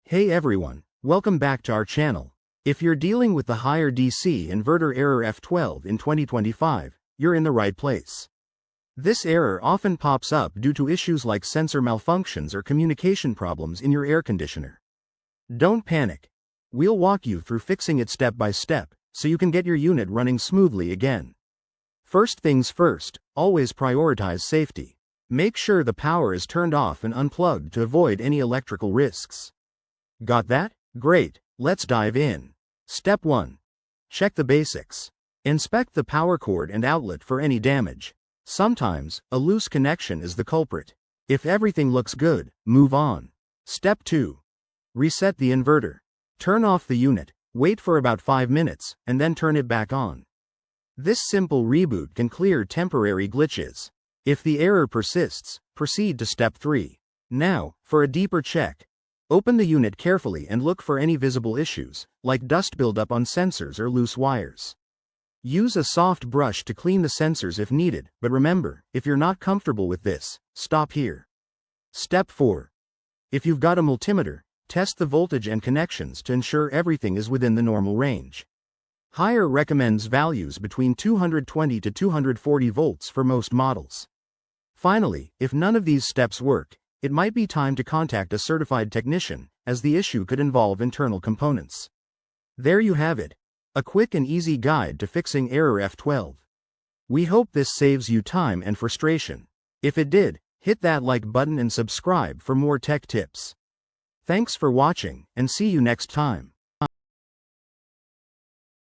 Hey everyone, welcome back to our channel. If you're dealing with the Haier DC Inverter Error F12 in 2025, you're in the right place. This error often pops up due to issues like sensor malfunctions or communication problems in your air conditioner. Don't panic. We'll walk you through fixing it step by step, so you can get your unit running smoothly again. First things first, always prioritize safety. Make sure the power is turned off and unplugged to avoid any electrical risks. Got that? Great, let's dive in. Step 1. Check the basics. Inspect the power cord and outlet for any damage. Sometimes, a loose connection is the culprit. If everything looks good, move on. Step 2. Reset the inverter. Turn off the unit, wait for about 5 minutes, and then turn it back on. This simple reboot can clear temporary glitches. If the error persists, proceed to step 3. Now, for a deeper check. Open the unit carefully and look for any visible issues, like dust buildup on sensors or loose wires. Use a soft brush to clean the sensors if needed, but remember, if you're not comfortable with this, stop here. Step 4. If you've got a multimeter, test the voltage and connections to ensure everything is within the normal range. Haier recommends values between 220 to 240 volts for most models. Finally, if none of these steps work, it might be time to contact a certified technician, as the issue could involve internal components. There you have it, a quick and easy guide to fixing Error F12. We hope this saves you time and frustration. If it did, hit that like button and subscribe for more tech tips. Thanks for watching, and see you next time.